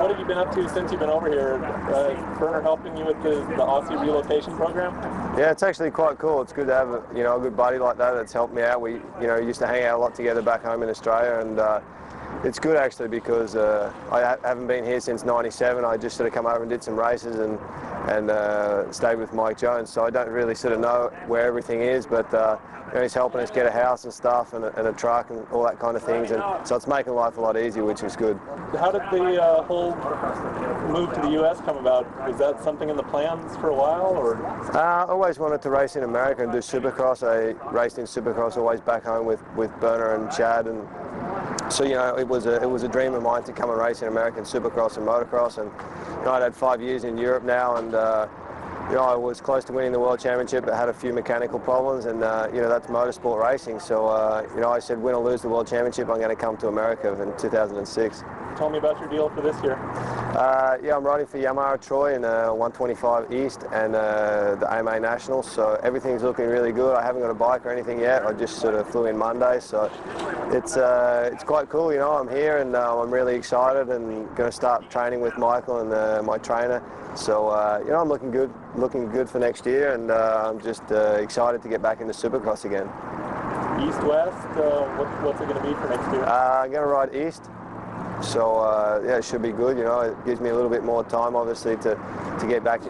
what have you been up to since you've been over here? Berner helping you with the Aussie relocation program? Yeah, it's actually quite cool. It's good to have a good buddy like that that's helped me out. We used to hang out a lot together back home in Australia, and it's good actually because I haven't been here since '97. I just sort of come over and did some races and stayed with Mike Jones, so I don't really sort of know where everything is, but he's helping us get a house and stuff and a truck and all that kind of things, and so it's making life a lot easier, which is good. How did the whole move to the U.S. come about? Was that something in the plans for a while, or? I always wanted to race in America and do Supercross. I raced in Supercross always back home with Berner and Chad, and so it was a dream of mine to come and race in American Supercross and motocross. And I'd had 5 years in Europe now, and I was close to winning the World Championship, but had a few mechanical problems, and that's motorsport racing. So I said, win or lose the World Championship, I'm going to come to America in 2006. Tell me about your deal for this year. Yeah, I'm riding for Yamaha Troy in 125 East and the AMA Nationals, so everything's looking really good. I haven't got a bike or anything yet. I just sort of flew in Monday, so it's quite cool. I'm here, and I'm really excited and going to start training with Michael and my trainer. So I'm looking good for next year, and I'm just excited to get back into Supercross again. East-West, what's it going to be for next year? I'm going to ride East. So yeah, it should be good. It gives me a little bit more time, obviously, to get back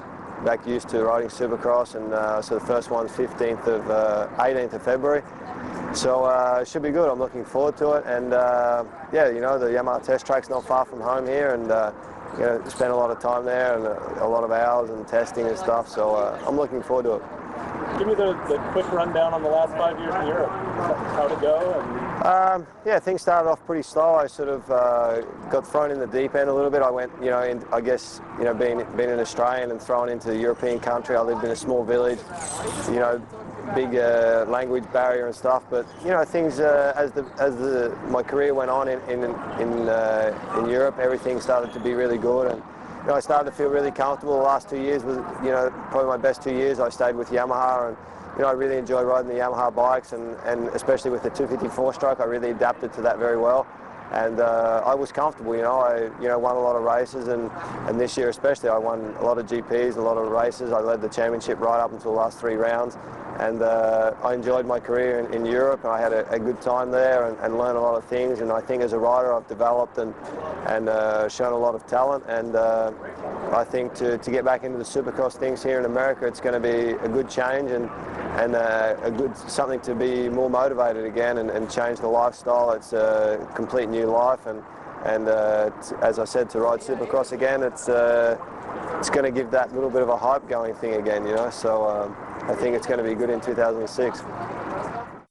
used to riding Supercross. And so the first one's 18th of February. So it should be good. I'm looking forward to it. And yeah, the Yamaha test track's not far from home here, and spend a lot of time there and a lot of hours and testing and stuff. So I'm looking forward to it. Give me the quick rundown on the last 5 years in Europe. How'd it go? Yeah, things started off pretty slow. I sort of got thrown in the deep end a little bit. I went, being an Australian and thrown into a European country. I lived in a small village, big language barrier and stuff. But things as my career went on in Europe, everything started to be really good, and I started to feel really comfortable. The last 2 years was probably my best 2 years. I stayed with Yamaha, and I really enjoyed riding the Yamaha bikes, and especially with the 254 stroke, I really adapted to that very well. And I was comfortable. I won a lot of races, and this year especially, I won a lot of GPs, a lot of races. I led the championship right up until the last 3 rounds, and I enjoyed my career in Europe. I had a good time there and learned a lot of things. And I think as a rider, I've developed and shown a lot of talent. And I think to get back into the Supercross things here in America, it's going to be a good change and something to be more motivated again and change the lifestyle. It's a complete new life, and as I said, to ride Supercross again, it's going to give that little bit of a hype going thing again, So I think it's going to be good in 2006.